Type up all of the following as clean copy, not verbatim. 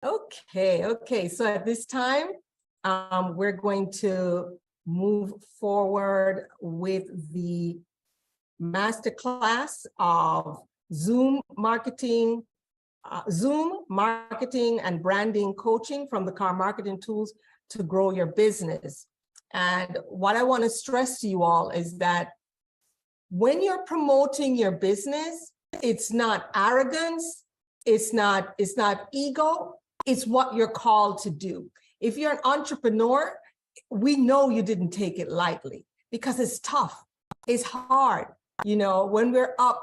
Okay. So at this time, we're going to move forward with the masterclass of Zoom marketing and branding coaching from the Dakar Marketing Tools to grow your business. And what I want to stress to you all is that when you're promoting your business, it's not arrogance, it's not ego, it's what you're called to do. If you're an entrepreneur, we know you didn't take it lightly because it's tough, it's hard. You know, when we're up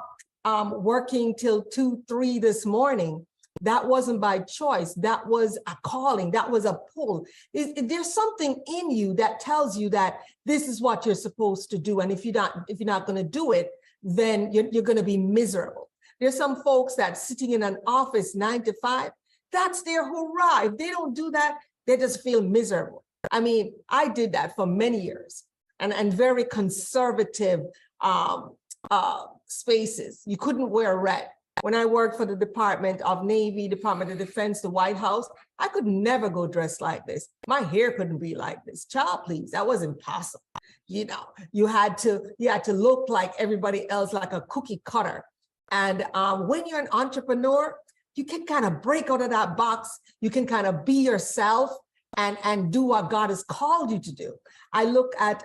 working till 2, 3 this morning, that wasn't by choice. That was a calling. That was a pull. There's something in you that tells you that this is what you're supposed to do. And if you're not going to do it, then you're going to be miserable. There's some folks that sitting in an office 9 to 5, that's their hurrah. If they don't do that, they just feel miserable. I mean, I did that for many years and very conservative spaces. You couldn't wear red. When I worked for the Department of Navy, Department of Defense, the White House, I could never go dressed like this. My hair couldn't be like this. Child, please, that was impossible. You know, you had to look like everybody else, like a cookie cutter. And when you're an entrepreneur, you can kind of break out of that box. You can kind of be yourself and do what God has called you to do. I look at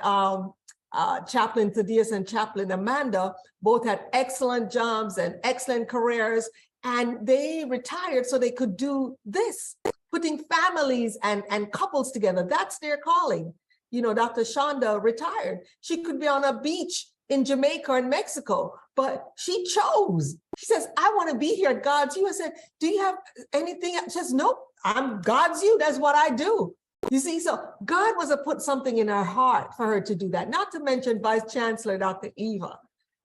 Chaplain Thaddeus and Chaplain Amanda, both had excellent jobs and excellent careers, and they retired so they could do this, putting families and couples together. That's their calling. You know, Dr. Shonda retired. She could be on a beach in Jamaica and Mexico, but she chose. She says, I want to be here at God's You. I said, do you have anything? She says, nope, I'm God's You. That's what I do. You see, so God was put something in her heart for her to do that, not to mention Vice Chancellor Dr. Eva.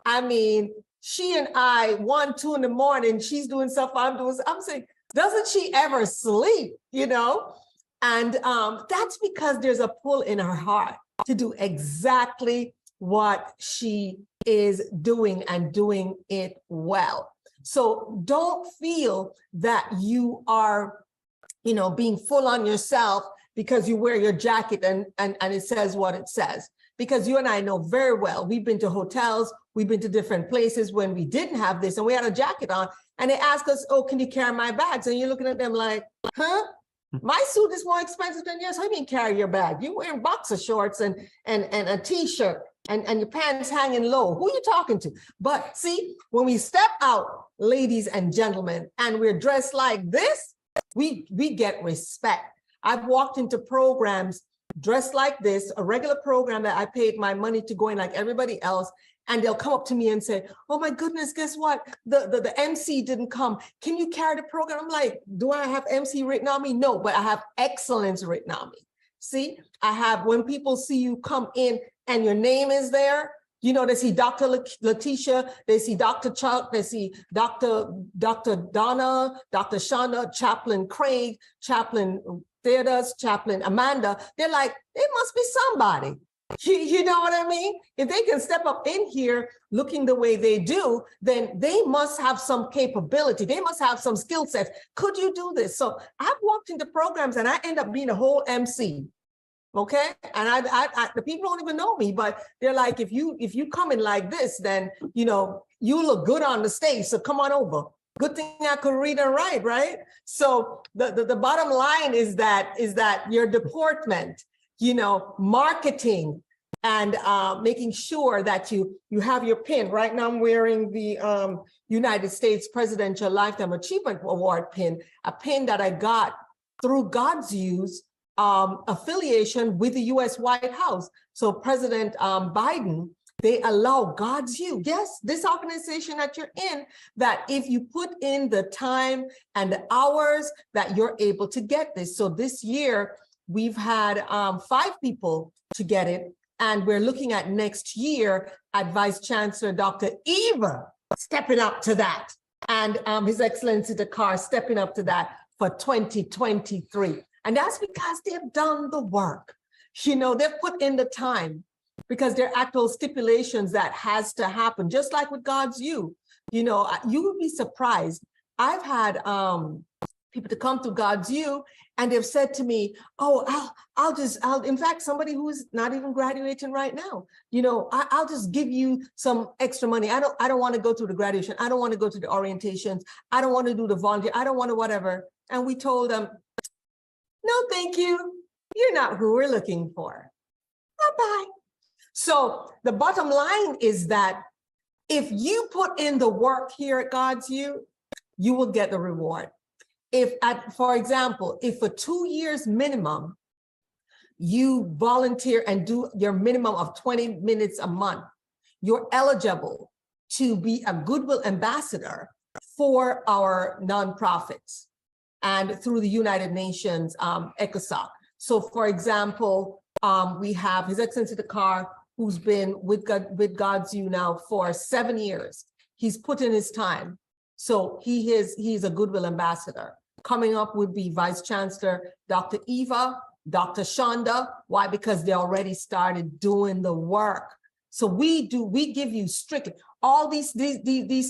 I mean, she and I, 1, 2 in the morning, she's doing stuff I'm doing. I'm saying, doesn't she ever sleep, you know? And that's because there's a pull in her heart to do exactly what she is doing and doing it well. So don't feel that you are, you know, being full on yourself because you wear your jacket and it says what it says. Because you and I know very well, we've been to hotels, we've been to different places when we didn't have this and we had a jacket on and they ask us, oh, can you carry my bags? And you're looking at them like, huh? My suit is more expensive than yours. How do you mean carry your bag? You're wearing boxer shorts and a t-shirt and your pants hanging low. Who are you talking to? But see, when we step out, ladies and gentlemen, and we're dressed like this, we get respect. I've walked into programs dressed like this, a regular program that I paid my money to go in like everybody else, and they'll come up to me and say, oh my goodness, guess what? The MC didn't come. Can you carry the program? I'm like, do I have MC written on me? No, but I have excellence written on me. See, I have, when people see you come in and your name is there, you know, they see Dr. Letitia, they see Dr. Chuck, they see Dr. Donna, Dr. Shonda, Chaplain Craig, Chaplain Theodus, Chaplain Amanda. They're like, it must be somebody. You know what I mean? If they can step up in here looking the way they do, then they must have some capability. They must have some skill sets. Could you do this? So I've walked into programs and I end up being a whole MC. Okay. And I the people don't even know me, but they're like, if you come in like this, then, you know, you look good on the stage. So come on over. Good thing I could read and write, right? So the bottom line is that your deportment, you know, marketing and making sure that you have your pin. Right now I'm wearing the United States Presidential Lifetime Achievement Award pin, a pin that I got through God's Use affiliation with the US White House. So President Biden, they allow God's You. Yes, this organization that you're in, that if you put in the time and the hours that you're able to get this. So this year, we've had 5 people to get it. And we're looking at next year at Vice Chancellor Dr. Eva stepping up to that. And His Excellency Dakar stepping up to that for 2023. And that's because they've done the work. You know, they've put in the time because there are actual stipulations that has to happen, just like with God's You. You know, you would be surprised. I've had people to come to God's U, and they've said to me, oh, I'll in fact, somebody who's not even graduating right now, I'll just give you some extra money. I don't want to go to the graduation. I don't want to go to the orientations. I don't want to do the volunteer. I don't want to whatever. And we told them, no, thank you. You're not who we're looking for. Bye-bye. So the bottom line is that if you put in the work here at God's U, you will get the reward. For example, if for 2 years minimum, you volunteer and do your minimum of 20 minutes a month, you're eligible to be a goodwill ambassador for our nonprofits and through the United Nations ECOSOC. So for example, we have His Excellency Dakar, who's been with God's U now for 7 years. He's put in his time. So he's a goodwill ambassador. Coming up would be Vice Chancellor Dr. Eva, Dr. Shonda. Why? Because they already started doing the work. So we give you strictly all these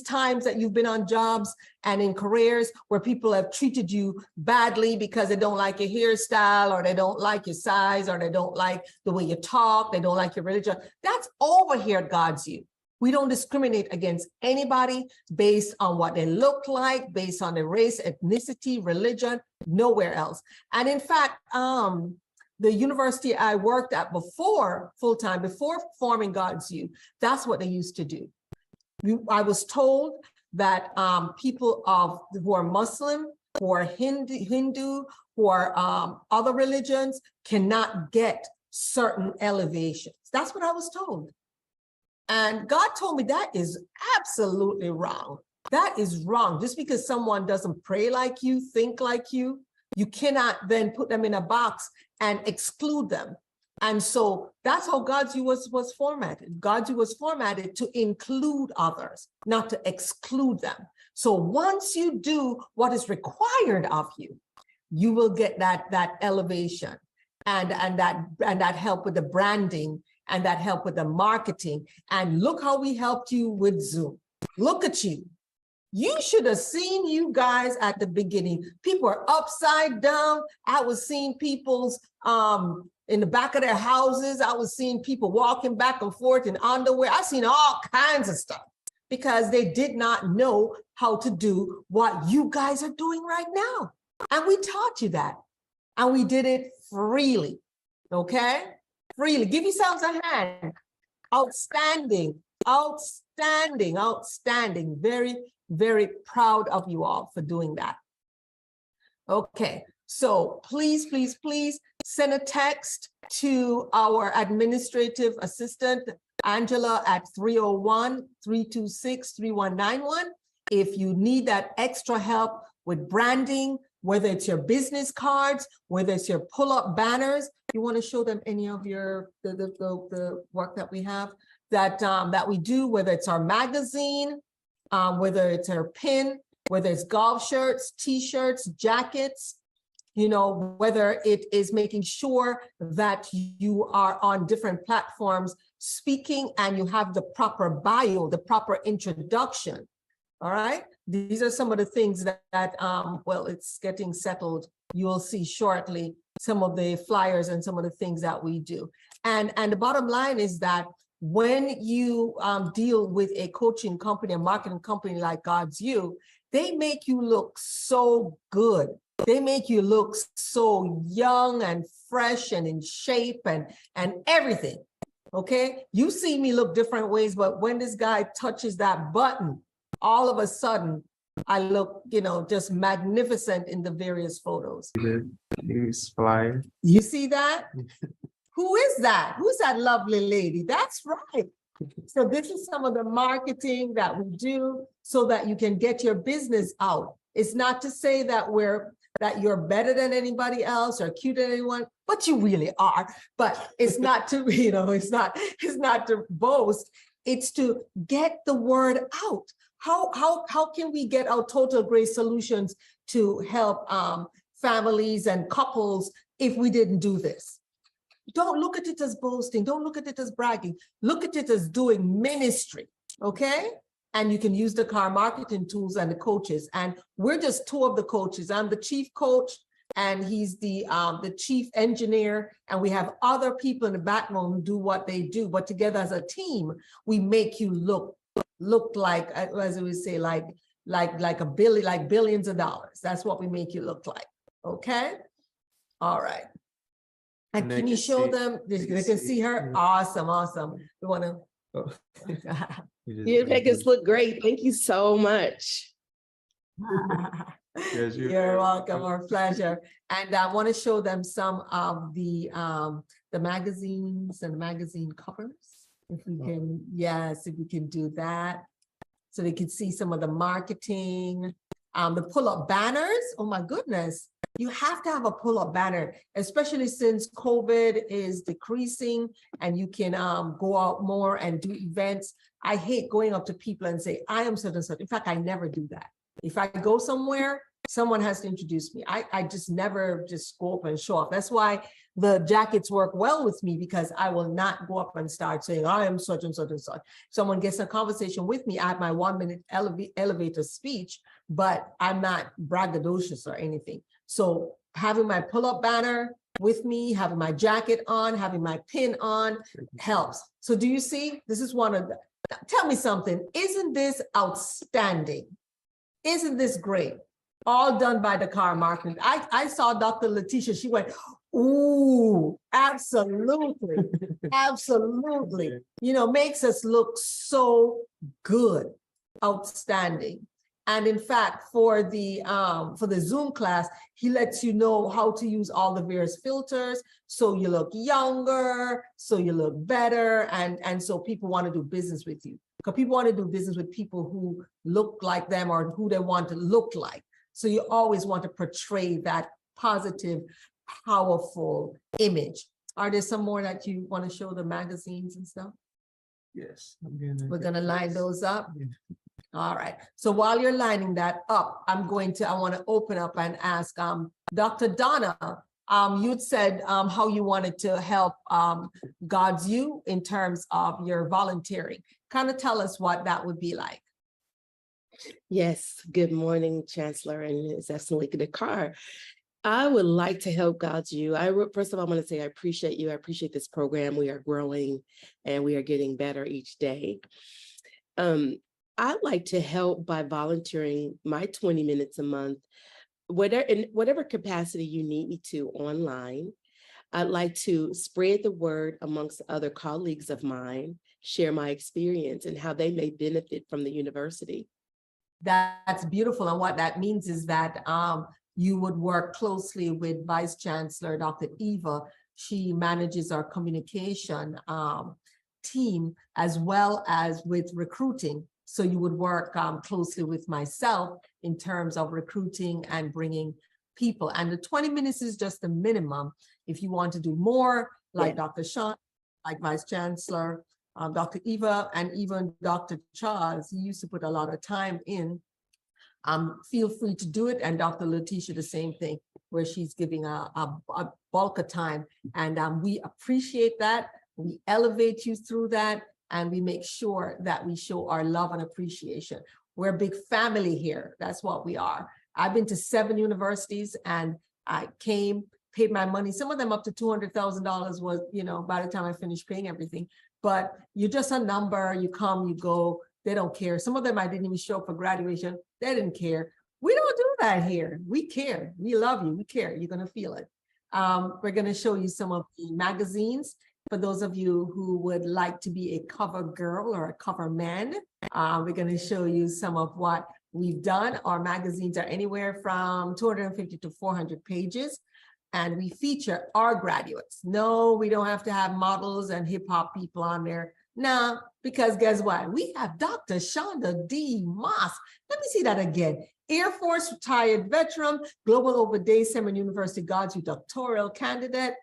times that you've been on jobs and in careers where people have treated you badly because they don't like your hairstyle, or they don't like your size, or they don't like the way you talk, they don't like your religion. That's over here at God's U. We don't discriminate against anybody based on what they look like, based on their race, ethnicity, religion, nowhere else. And in fact, the university I worked at before, full-time, before forming God's U, that's what they used to do. I was told that people who are Muslim, who are Hindu, who are other religions cannot get certain elevations. That's what I was told. And God told me that is absolutely wrong. That is wrong. Just because someone doesn't pray like you, think like you cannot then put them in a box and exclude them. And so that's how God's U was formatted. God's U was formatted to include others, not to exclude them. So once you do what is required of you, you will get that elevation and that help with the branding, and that help with the marketing. And look how we helped you with Zoom. Look at you. You should have seen you guys at the beginning. People are upside down. I was seeing people's in the back of their houses. I was seeing people walking back and forth in underwear. I've seen all kinds of stuff because they did not know how to do what you guys are doing right now. And we taught you that. And we did it freely, okay? Freely. Give yourselves a hand. Outstanding, outstanding, outstanding. Very, very proud of you all for doing that. Okay, so please, please, please send a text to our administrative assistant, Angela, at 301-326-3191. If you need that extra help with branding, whether it's your business cards, whether it's your pull-up banners, you want to show them any of your the work that we have that we do, whether it's our magazine, whether it's our pin, whether it's golf shirts, t-shirts, jackets, whether it is making sure that you are on different platforms speaking and you have the proper bio, the proper introduction. All right. These are some of the things that well, it's getting settled. You'll see shortly some of the flyers and some of the things that we do. And the bottom line is that when you deal with a coaching company, a marketing company like God's U, they make you look so good. They make you look so young and fresh and in shape and everything. Okay. You see me look different ways, but when this guy touches that button, all of a sudden, I look, just magnificent in the various photos. Flyer. You see that? Who is that? Who's that lovely lady? That's right. So this is some of the marketing that we do so that you can get your business out. It's not to say that you're better than anybody else or cuter than anyone, but you really are. But it's not to, it's not to boast. It's to get the word out. How can we get our Total Grace solutions to help families and couples if we didn't do this? Don't look at it as boasting. Don't look at it as bragging. Look at it as doing ministry, okay? And you can use the Dakar Marketing Tools and the coaches. And we're just two of the coaches. I'm the chief coach, and he's the chief engineer. And we have other people in the background who do what they do. But together as a team, we make you look like, as we say, like billions of dollars. That's what we make you look like. Okay. All right. And can you show them? They can see her. Awesome. Awesome. We want to. Oh. You make us look great. Thank you so much. You're welcome. Our pleasure. And I want to show them some of the magazines and magazine covers. If we can, yes, if we can do that. So they can see some of the marketing, the pull-up banners. Oh my goodness. You have to have a pull-up banner, especially since COVID is decreasing and you can go out more and do events. I hate going up to people and say, I am such and such. In fact, I never do that. If I go somewhere, someone has to introduce me. I just never just go up and show off. That's why the jackets work well with me, because I will not go up and start saying, I am such and such and such. Someone gets a conversation with me, I have my 1 minute elevator speech, but I'm not braggadocious or anything. So having my pull-up banner with me, having my jacket on, having my pin on helps. So do you see? This is one of the, tell me something. Isn't this outstanding? Isn't this great? All done by Dakar Marketing. I saw Dr. Letitia, she went, ooh, absolutely, absolutely. You know, makes us look so good, outstanding. And in fact, for the Zoom class, he lets you know how to use all the various filters. So you look younger, so you look better. And so people want to do business with you, because people want to do business with people who look like them or who they want to look like. So you always want to portray that positive, powerful image. Are there some more that you want to show, the magazines and stuff? Yes. We're going to line those up. Yeah. All right. So while you're lining that up, I want to open up and ask Dr. Donna, you'd said how you wanted to help God's You in terms of your volunteering. Kind of tell us what that would be like. Yes. Good morning, Chancellor, and it's definitely Dakar. I would like to help God's You. First of all, I want to say I appreciate you. I appreciate this program. We are growing and we are getting better each day. I'd like to help by volunteering my 20 minutes a month, in whatever capacity you need me to online. I'd like to spread the word amongst other colleagues of mine, share my experience and how they may benefit from the university. That's beautiful. And what that means is that you would work closely with Vice Chancellor, Dr. Eva. She manages our communication team as well as with recruiting. So you would work closely with myself in terms of recruiting and bringing people. And the 20 minutes is just the minimum. If you want to do more, like Dr. Sean, like Vice Chancellor, Dr. Eva, and even Dr. Charles, he used to put a lot of time in. Feel free to do it. And Dr. Letitia, the same thing, where she's giving a bulk of time. And we appreciate that. We elevate you through that. And we make sure that we show our love and appreciation. We're a big family here. That's what we are. I've been to 7 universities and I paid my money. Some of them up to $200,000 was, by the time I finished paying everything. But you're just a number. You come, you go. They don't care. Some of them I didn't even show up for graduation. They didn't care. We don't do that here. We care. We love you. We care. You're going to feel it. We're going to show you some of the magazines. For those of you who would like to be a cover girl or a cover man, we're going to show you some of what we've done. Our magazines are anywhere from 250 to 400 pages, and we feature our graduates. No, we don't have to have models and hip hop people on there. No, because guess what? We have Dr. Shonda D. Moss. Let me see that again. Air Force retired veteran, Global Over Day Seminole University God's You doctoral candidate,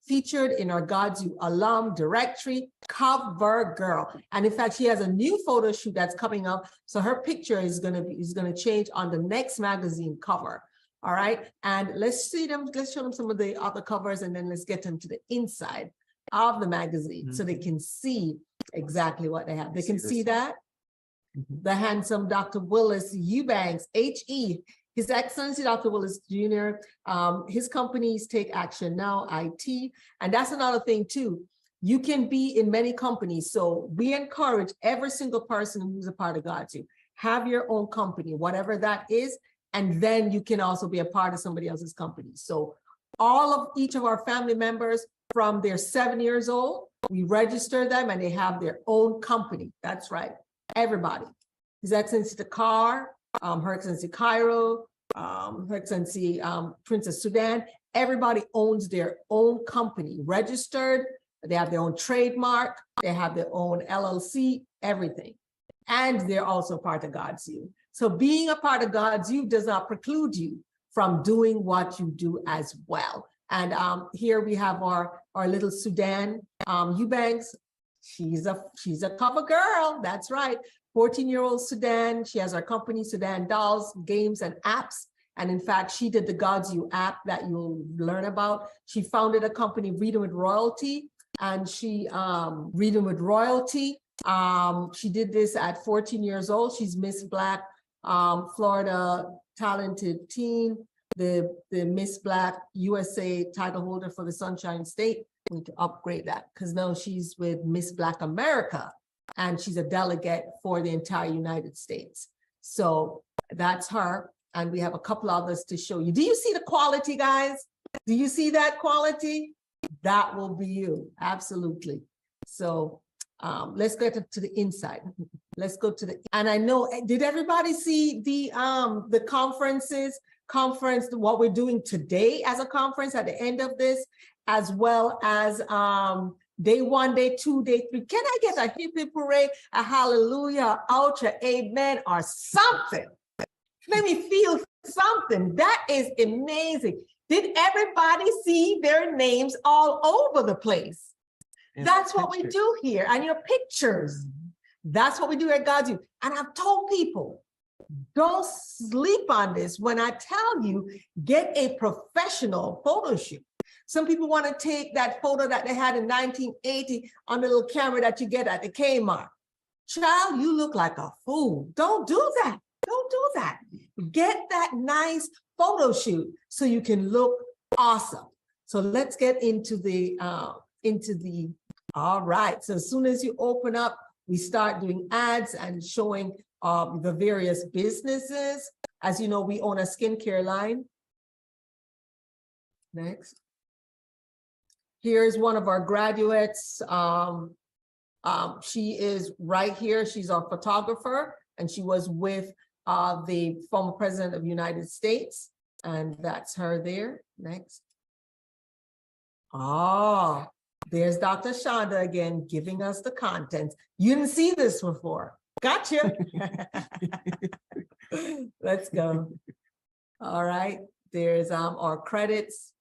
featured in our God's You alum directory, cover girl. And in fact, she has a new photo shoot that's coming up. So her picture is gonna change on the next magazine cover. All right. And let's show them some of the other covers, and then let's get them to the inside of the magazine so they can see exactly what they have. They can see that. the handsome Dr. Willis Eubanks, HE, His Excellency Dr. Willis Jr. His companies Take Action Now, IT. And that's another thing too. You can be in many companies. So we encourage every single person who's a part of God's You, have your own company, whatever that is. And then you can also be a part of somebody else's company. So each of our family members from their 7 years old, we register them and they have their own company. That's right. Everybody. His Excellency Dakar, Her Excellency Cairo, Her Excellency Princess Sudan, everybody owns their own company, registered. They have their own trademark. They have their own LLC, everything. And they're also part of God's You. So being a part of God's You does not preclude you from doing what you do as well. And here we have our little Sudan Eubanks. She's a cover girl. That's right. 14-year-old Sudan. She has our company, Sudan Dolls, Games and Apps. And in fact, she did the God's You app that you'll learn about. She founded a company, Reading with Royalty. And she, Reading with Royalty. She did this at 14 years old. She's Miss Black Florida Talented Teen, the Miss Black USA title holder for the Sunshine State. We need to upgrade that because now she's with Miss Black America and she's a delegate for the entire United States. So that's her. And we have a couple others to show you. Do you see the quality, guys? Do you see that quality? That will be you. Absolutely. So let's get to the inside. Let's go to and I know, did everybody see the conference, what we're doing today as a conference at the end of this, as well as day 1, day 2, day 3. Can I get a hip hip hooray, a hallelujah, ultra, amen, or something? Let me feel something. That is amazing. Did everybody see their names all over the place? That's what we do here, and your pictures. That's what we do at God's You. And I've told people, don't sleep on this when I tell you, get a professional photo shoot. Some people want to take that photo that they had in 1980 on the little camera that you get at the Kmart. Child, you look like a fool. Don't do that. Don't do that. Get that nice photo shoot so you can look awesome. So let's get into the all right. So as soon as you open up, we start doing ads and showing the various businesses. As you know, we own a skincare line. Next. Here's one of our graduates. She is right here. She's our photographer, and she was with the former president of the United States. And that's her there. Next. Oh, there's Dr. Shonda again, giving us the contents. You didn't see this before. Gotcha. Let's go. All right. There's our credits.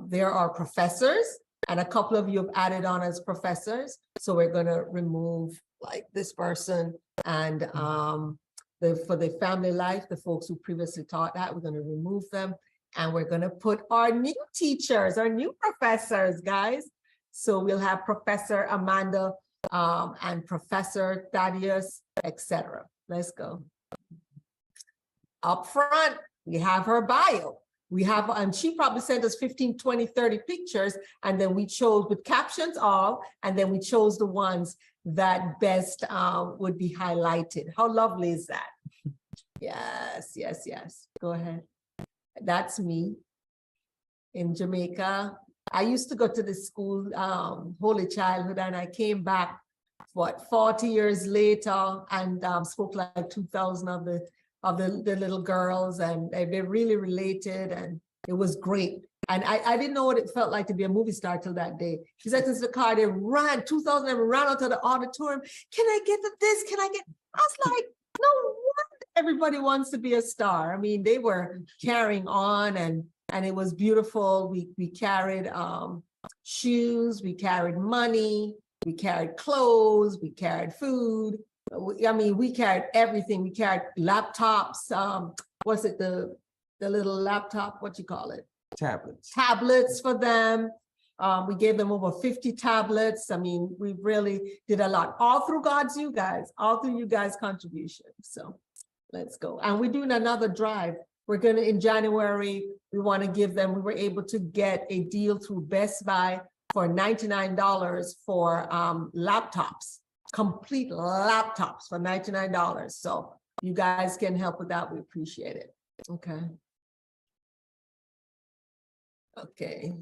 There are professors, and a couple of you have added on as professors. So we're going to remove like this person, and for the family life, the folks who previously taught that, we're going to remove them. And we're going to put our new teachers, our new professors, guys. So we'll have Professor Amanda and Professor Thaddeus, etc. Let's go. Up front, we have her bio. We have, and she probably sent us 15, 20, 30 pictures, and then we chose with captions all, and then we chose the ones that best would be highlighted. How lovely is that? Yes, yes, yes. Go ahead. That's me in Jamaica. I used to go to the school, Holy Childhood, and I came back, 40 years later, and spoke like 2,000 of the little girls, and they really related, and it was great. And I didn't know what it felt like to be a movie star till that day. She said to the car, they ran, 2,000 of them ran out of the auditorium. Can I get this? Can I get? I was like, no wonder everybody wants to be a star. I mean, they were carrying on, and it was beautiful. We carried shoes, we carried money, we carried clothes, we carried food. I mean, we carried everything. We carried laptops. What's it, the little laptop, what you call it? Tablets. Tablets for them. We gave them over 50 tablets. I mean, we really did a lot, all through you guys' contribution. So let's go. And we're doing another drive. We're going to, in January, we want to give them, we were able to get a deal through Best Buy for $99 for laptops, complete laptops for $99. So you guys can help with that. We appreciate it. Okay. Okay.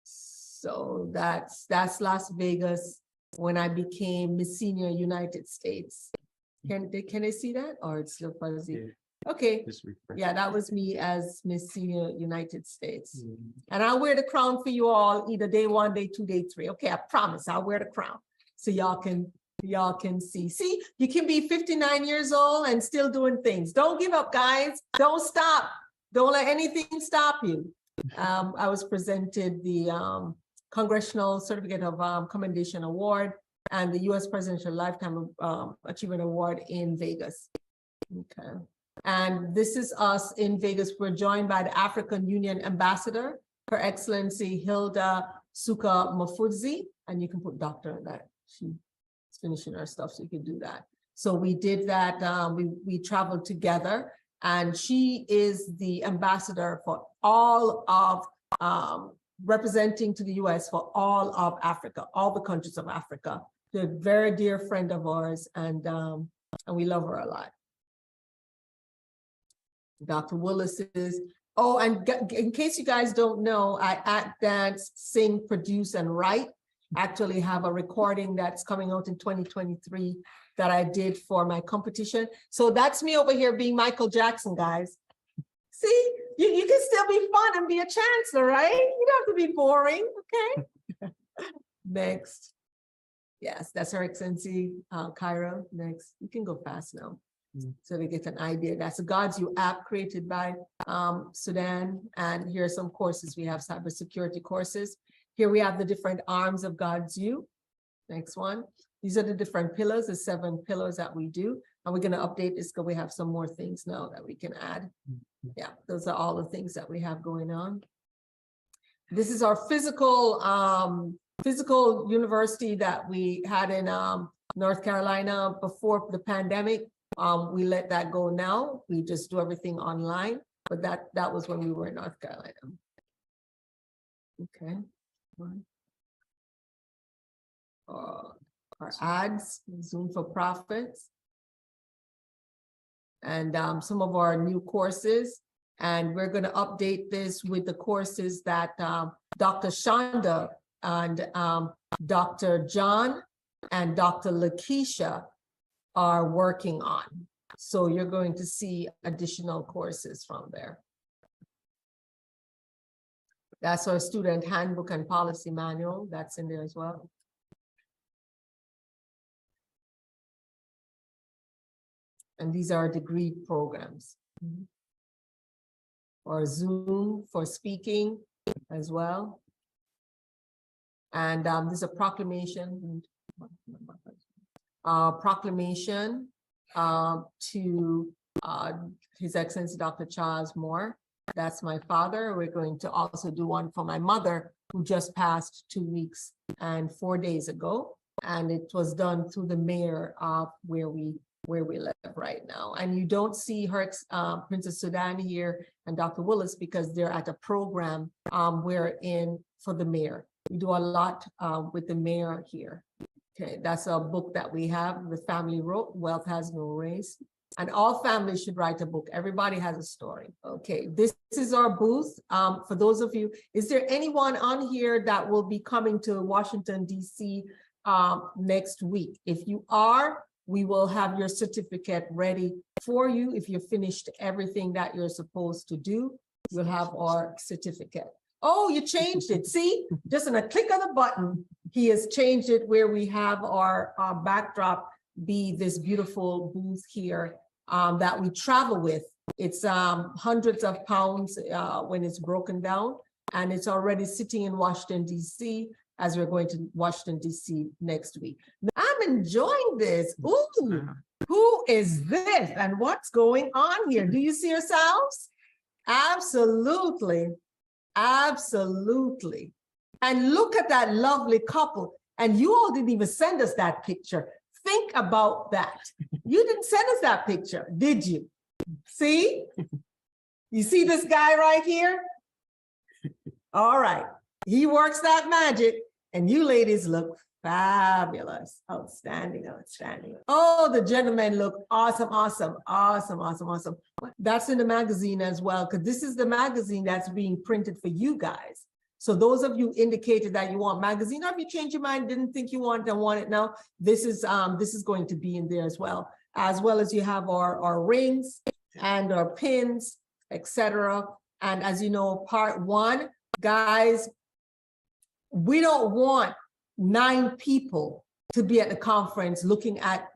So that's Las Vegas when I became Miss Senior United States. Can they see that, or it's still fuzzy? Yeah. Okay. Just refresh. Yeah, that was me as Miss Senior United States. Mm. And I'll wear the crown for you all, either day 1, day 2, day 3. Okay, I promise I'll wear the crown so y'all can see. See, you can be 59 years old and still doing things. Don't give up, guys. Don't stop. Don't let anything stop you. I was presented the Congressional Certificate of Commendation Award and the U.S. Presidential Lifetime Achievement Award in Vegas. Okay. And this is us in Vegas. We're joined by the African Union Ambassador, Her Excellency Hilda Suka Mafudzi, and you can put doctor in that. She's finishing her stuff, so you can do that. So we did that. We traveled together, and she is the ambassador for all of representing to the U.S. for all of Africa, all the countries of Africa. They're a very dear friend of ours, and we love her a lot. Dr. Willis is, oh, and in case you guys don't know, I act, dance, sing, produce, and write. Actually have a recording that's coming out in 2023 that I did for my competition. So that's me over here being Michael Jackson, guys. See, you can still be fun and be a chancellor, right? You don't have to be boring, okay? Next. Yes, that's Her Excellency Cairo. Next, you can go fast now. So they get an idea. That's a God's You app created by Sudan. And here are some courses. We have cybersecurity courses. Here we have the different arms of God's You. Next one. These are the different pillars, the 7 pillars that we do. And we're going to update this because we have some more things now that we can add. Yeah, those are all the things that we have going on. This is our physical university that we had in North Carolina before the pandemic. We let that go now. We just do everything online, but that was when we were in North Carolina. Okay. Our ads, Zoom for Profits, and some of our new courses. And we're going to update this with the courses that Dr. Shonda and Dr. John and Dr. Lakeisha are working on. So you're going to see additional courses from there. That's our student handbook and policy manual. That's in there as well. And these are degree programs. Or Zoom for speaking as well. And there's a proclamation. Proclamation to His Excellency Dr. Charles Moore. That's my father. We're going to also do one for my mother, who just passed 2 weeks and 4 days ago. And it was done through the mayor of where we live right now. And you don't see her, Princess Sudan here and Dr. Willis, because they're at a program we're in for the mayor. We do a lot with the mayor here. Okay, that's a book that we have, the family wrote, Wealth Has No Race. And all families should write a book. Everybody has a story. Okay, this is our booth. For those of you, is there anyone on here that will be coming to Washington, D.C. Next week? If you are, we will have your certificate ready for you. If you finished everything that you're supposed to do, you'll have our certificate. Oh, you changed it. See, just in a click of the button, he has changed it where we have our backdrop be this beautiful booth here that we travel with. It's hundreds of pounds when it's broken down, and it's already sitting in Washington, D.C. as we're going to Washington, D.C. next week. I'm enjoying this. Ooh, who is this and what's going on here? Do you see yourselves? Absolutely. Absolutely. And look at that lovely couple. And you all didn't even send us that picture. Think about that. You didn't send us that picture, did you? See? You see this guy right here? All right. He works that magic, and you ladies look fabulous. Outstanding, outstanding. Oh, the gentlemen look awesome, awesome, awesome, awesome, awesome. That's in the magazine as well, because this is the magazine that's being printed for you guys. So those of you indicated that you want magazine, or if you change your mind, didn't think you want and want it now, this is going to be in there as well as you have our rings and our pins, etc. And as you know, part one, guys, we don't want 9 people to be at the conference looking at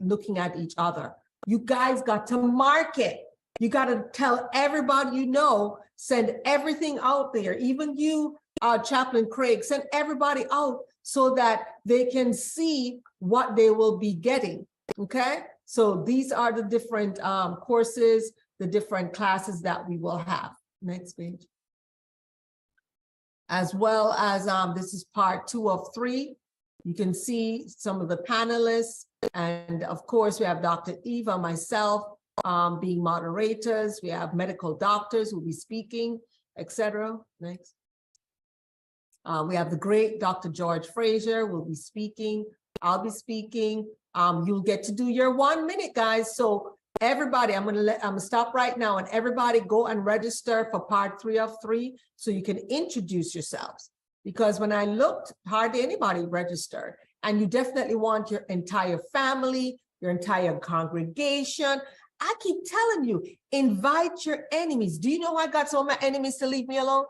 each other. You guys got to market. You got to tell everybody you know, send everything out there, even you, Chaplain Craig, send everybody out so that they can see what they will be getting, okay? So these are the different courses, the different classes that we will have. Next page. As well as this is part 2 of 3. You can see some of the panelists. And of course, we have Dr. Eva, myself, being moderators. We have medical doctors who will be speaking, etc. Next. We have the great Dr. George Frazier will be speaking. I'll be speaking. You'll get to do your 1 minute, guys. So everybody, I'm gonna stop right now, and everybody go and register for part 3 of 3 so you can introduce yourselves. Because when I looked, hardly anybody registered, and you definitely want your entire family, your entire congregation. I keep telling you, invite your enemies. Do you know I got some of my enemies to leave me alone?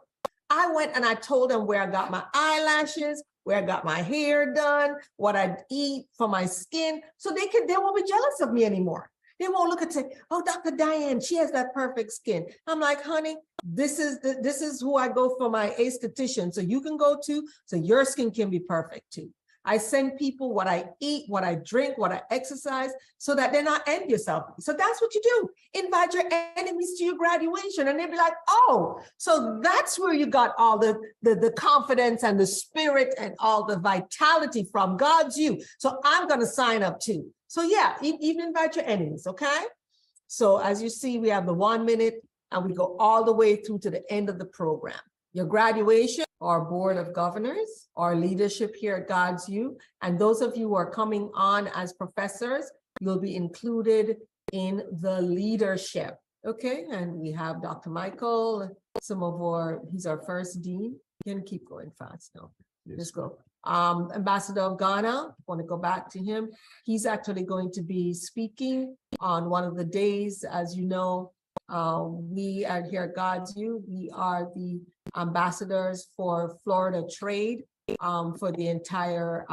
I went and I told them where I got my eyelashes, where I got my hair done, what I eat for my skin, so they won't be jealous of me anymore. They won't look and say, oh, Dr. Diane, she has that perfect skin. I'm like, honey, this is who I go for my esthetician. So you can go to, so your skin can be perfect too. I send people what I eat, what I drink, what I exercise, so that they're not envious of me. So that's what you do. Invite your enemies to your graduation, and they'll be like, oh, so that's where you got all the confidence and the spirit and all the vitality from. God's you. So I'm going to sign up too. So yeah, even invite your enemies, okay? So as you see, we have the 1 minute, and we go all the way through to the end of the program. Your graduation, our board of governors, our leadership here at God's You, and those of you who are coming on as professors, you'll be included in the leadership, okay? And we have Dr. Michael, he's our first dean. You can keep going fast now. Yes. Just go. Ambassador of Ghana, I want to go back to him. He's actually going to be speaking on one of the days. As you know, we are here at God's You. We are the ambassadors for Florida trade for the entire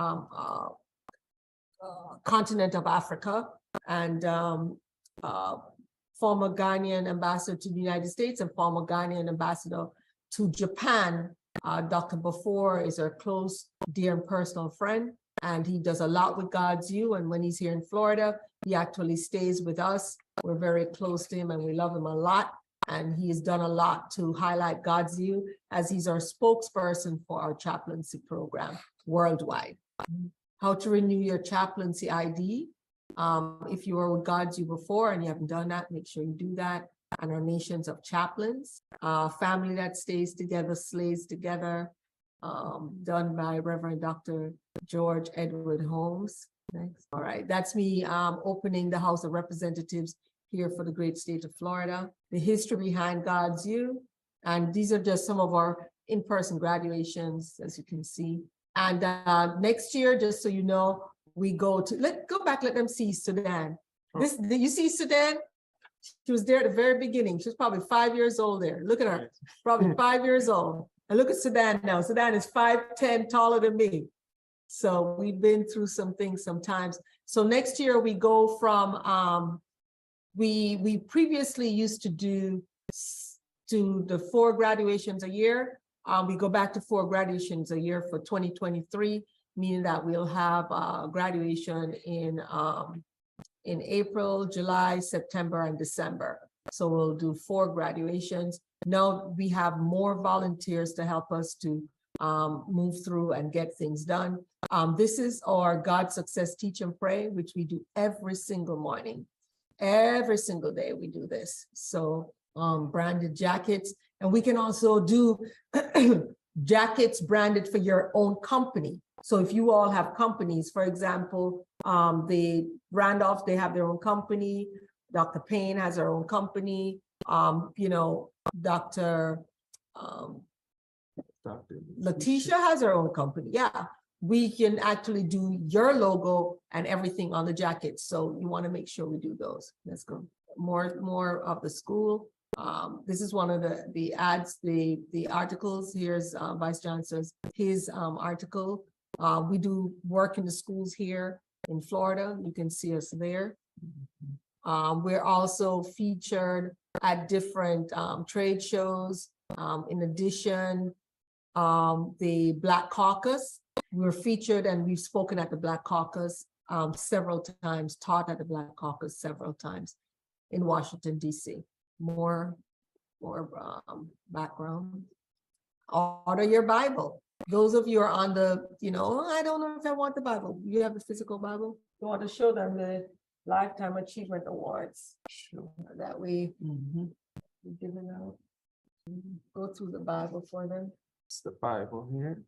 continent of Africa, and former Ghanaian ambassador to the United States and former Ghanaian ambassador to Japan. Dr. Bafor is our close, dear, and personal friend, and he does a lot with God's You. And when he's here in Florida, he actually stays with us. We're very close to him, and we love him a lot. And he has done a lot to highlight God's You, as he's our spokesperson for our chaplaincy program worldwide. How to renew your chaplaincy ID. If you were with God's You before and you haven't done that, make sure you do that. And our nations of chaplains, family that stays together, slays together, done by Reverend Dr. George Edward Holmes. Next. All right, that's me opening the House of Representatives here for the great state of Florida. The history behind God's You, and these are just some of our in-person graduations, as you can see. And next year, just so you know, we go to, let them see Sudan. You see Sudan? She was there at the very beginning. She was probably 5 years old there. Look at her, probably 5 years old. And look at Sudan now. Sudan is 5'10", taller than me. So we've been through some things sometimes. So next year we go from, we previously used to do the 4 graduations a year. We go back to 4 graduations a year for 2023, meaning that we'll have graduation in April, July, September, and December. So we'll do 4 graduations. Now we have more volunteers to help us to move through and get things done. This is our God Success Teach and Pray, which we do every single morning. Every single day we do this. So branded jackets, and we can also do jackets branded for your own company. So if you all have companies, for example, the Randolph, they have their own company. Dr. Payne has her own company. You know, Dr. Letitia has her own company. Yeah, we can actually do your logo and everything on the jacket. So you want to make sure we do those. Let's go. More of the school. This is one of the ads, the articles. Here's Vice Chancellor's his article. We do work in the schools here in Florida. You can see us there. We're also featured at different trade shows. In addition, the Black Caucus, we're featured and we've spoken at the Black Caucus several times, taught at the Black Caucus several times in Washington, D.C. More background. Order your Bible. Those of you are on the, you know, I don't know if I want the Bible. You have the physical Bible? You want to show them the Lifetime Achievement Awards. Sure. That way, we're giving out. Go through the Bible for them. It's the Bible here.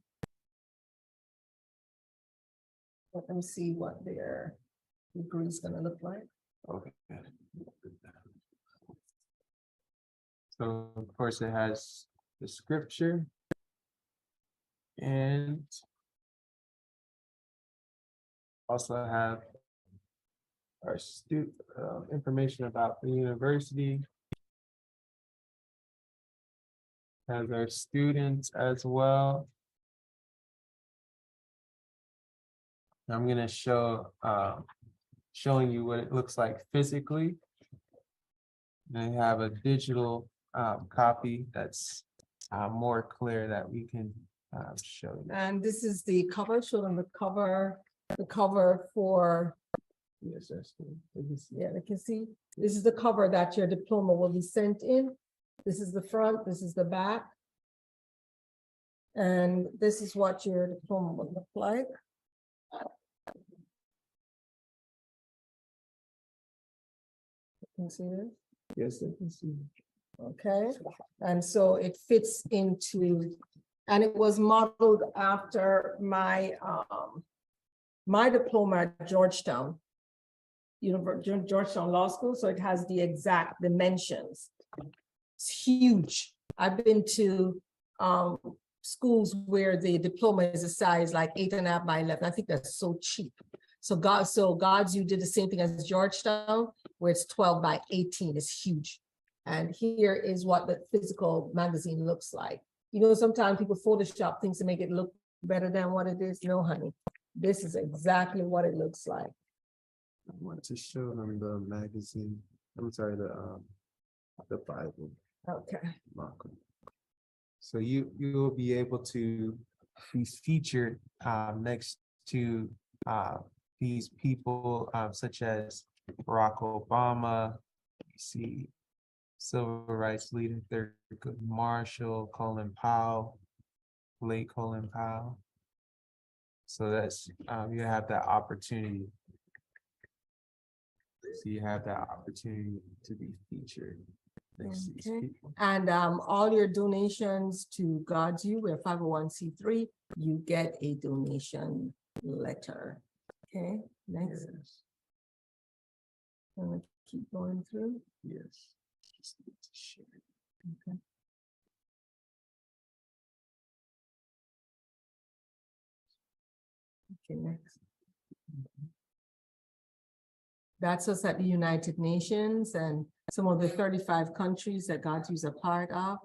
Let them see what their degree is going to look like. Okay. So of course it has the scripture and also have our information about the university. Has our students as well. I'm going to show showing you what it looks like physically. I have a digital copy that's more clear that we can show you. And this is the cover. Show them the cover for. Yes, that's good. Yeah, they can see. This is the cover that your diploma will be sent in. This is the front. This is the back. And this is what your diploma will look like. You can see this? Yes, I can see. Okay, and so it fits into, and it was modeled after my my diploma at Georgetown Law School, so it has the exact dimensions. It's huge. I've been to schools where the diploma is a size like 8.5 by 11. I think that's so cheap. So God's You did the same thing as Georgetown, where it's 12 by 18. It's huge. And here is what the physical magazine looks like. You know, sometimes people Photoshop things to make it look better than what it is. No, honey, this is exactly what it looks like. I want to show them the magazine. I'm sorry, the Bible. Okay. So you will be able to be featured next to these people such as Barack Obama. You see civil rights leader Thurgood Marshall, Colin Powell, late Colin Powell. So that's you have that opportunity. So you have that opportunity to be featured next to these people. And all your donations to God's You, we're 501c3, you get a donation letter. Okay, next. Yes. I'm gonna keep going through. Yes. Just need to share it. Okay. Okay, next. That's us at the United Nations and some of the 35 countries that God's You's a part of.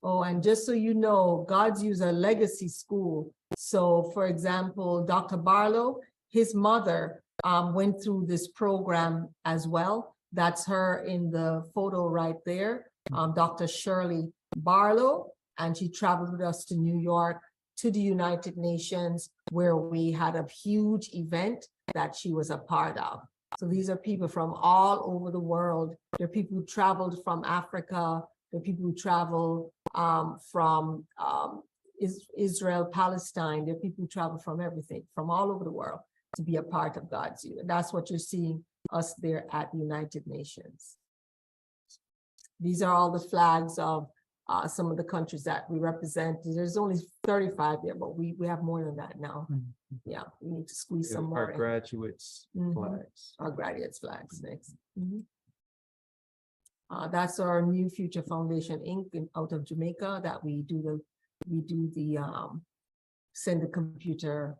Oh, and just so you know, God's You's a legacy school. So for example, Dr. Barlow, his mother went through this program as well. That's her in the photo right there, Dr. Shirley Barlow, and she traveled with us to New York, to the United Nations, where we had a huge event that she was a part of. So these are people from all over the world. There are people who traveled from Africa, There are people who travel from Israel, Palestine. There are people who travel from everything, from all over the world to be a part of God's You. And that's what you're seeing us there at the United Nations. These are all the flags of some of the countries that we represent. There's only 35 there, but we have more than that now. Yeah, we need to squeeze some more Our in. graduates' flags. Our graduates flags next. That's our New Future Foundation Inc. Out of Jamaica that we do the send the computer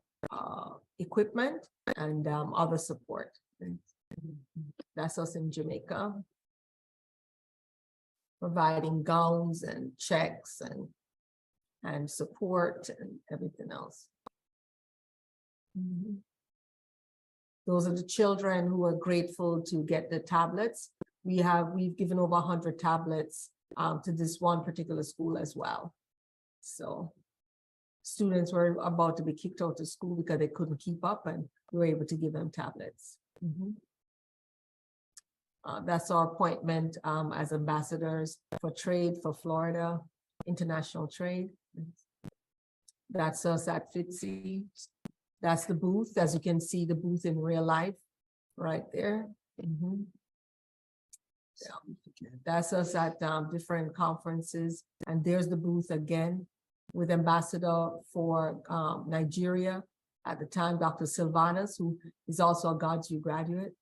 equipment and other support. That's us in Jamaica, providing gowns and checks and support and everything else. Those are the children who are grateful to get the tablets. We've given over 100 tablets to this one particular school as well. So students were about to be kicked out of school because they couldn't keep up, and we were able to give them tablets. That's our appointment as ambassadors for trade for Florida, international trade. That's us at FITSE. That's the booth. As you can see, the booth in real life right there. That's us at different conferences. And there's the booth again with Ambassador for Nigeria at the time, Dr. Silvanus, who is also a God's You graduate.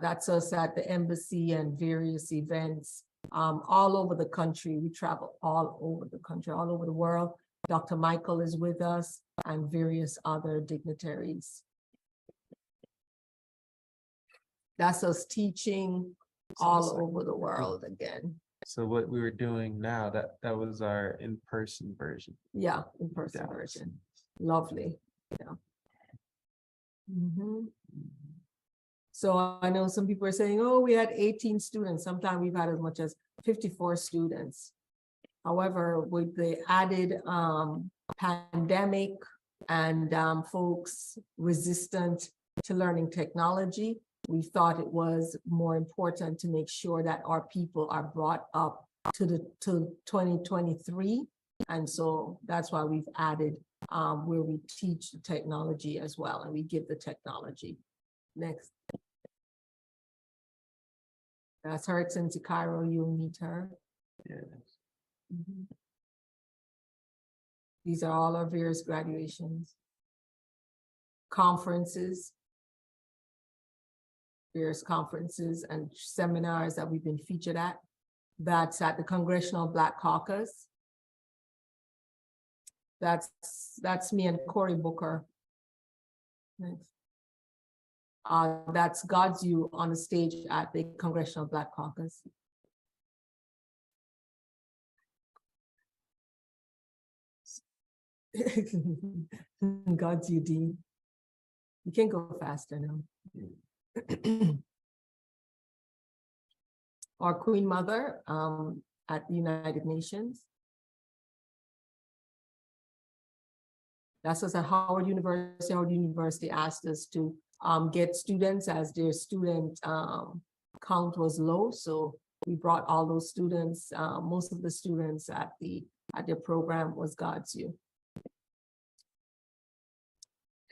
That's us at the embassy and various events all over the country. We travel all over the country, all over the world. Dr. Michael is with us and various other dignitaries. That's us teaching all over the world again. So what we were doing now, that was our in-person version. Yeah, in-person version. Lovely. Yeah. So I know some people are saying, oh, we had 18 students. Sometimes we've had as much as 54 students. However, with the added pandemic and folks resistant to learning technology, we thought it was more important to make sure that our people are brought up to 2023. And so that's why we've added where we teach the technology as well, and we give the technology. Next. That's Her Excellency Cairo. You'll meet her. Yes. These are all our various graduations, conferences, various conferences and seminars that we've been featured at. That's at the Congressional Black Caucus. That's me and Cory Booker. Thanks. That's God's You on the stage at the Congressional Black Caucus. God's You, Dean. You can go faster now. Our Queen Mother at the United Nations. That's us at Howard University. Howard University asked us to get students as their student count was low. So we brought all those students, most of the students at their program was God's You.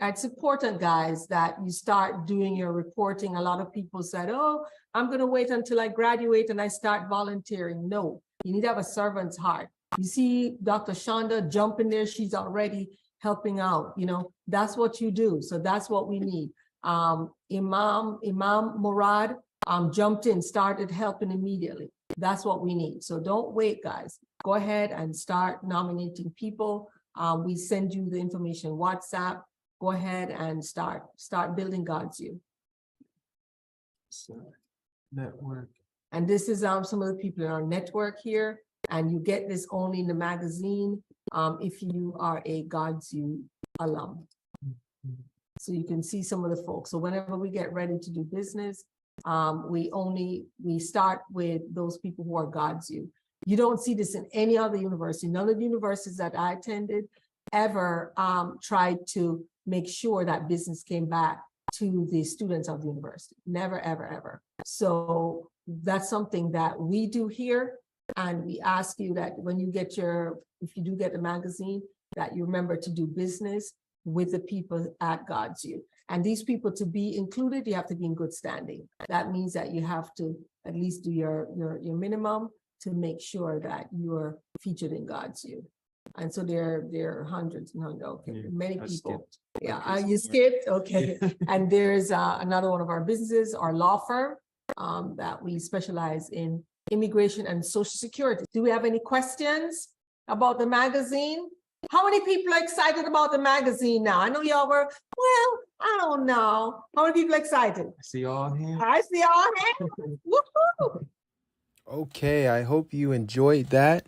It's important, guys, that you start doing your reporting. A lot of people said, oh, I'm going to wait until I graduate and I start volunteering. No, you need to have a servant's heart. You see Dr. Shonda jump in there. She's already helping out. You know, that's what you do. So that's what we need. Imam Murad jumped in, started helping immediately. That's what we need. So don't wait, guys. Go ahead and start nominating people. We send you the information WhatsApp. Go ahead and start building God's You. So, network. And this is some of the people in our network here. And you get this only in the magazine if you are a God's You alum. So you can see some of the folks. So whenever we get ready to do business, we start with those people who are God's You. You don't see this in any other university. None of the universities that I attended ever tried to make sure that business came back to the students of the university. Never, ever, ever. So that's something that we do here. And we ask you that when you get if you do get a magazine, that you remember to do business with the people at God's You. And these people, to be included, you have to be in good standing. That means that you have to at least do your minimum to make sure that you're featured in God's You. And so there are hundreds and hundreds, okay, many I people. skipped. Yeah, you skipped, okay. And there's another one of our businesses, our law firm, that we specialize in immigration and social security. Do we have any questions about the magazine? How many people are excited about the magazine now? I know y'all were, well, I don't know. How many people are excited? I see all hands. I see all hands. Woohoo! Okay, I hope you enjoyed that.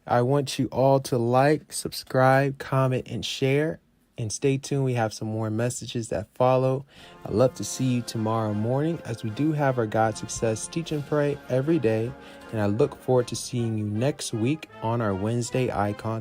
I want you all to like, subscribe, comment, and share. And stay tuned. We have some more messages that follow. I'd love to see you tomorrow morning, as we do have our God Success Teach and Pray every day. And I look forward to seeing you next week on our Wednesday Icon.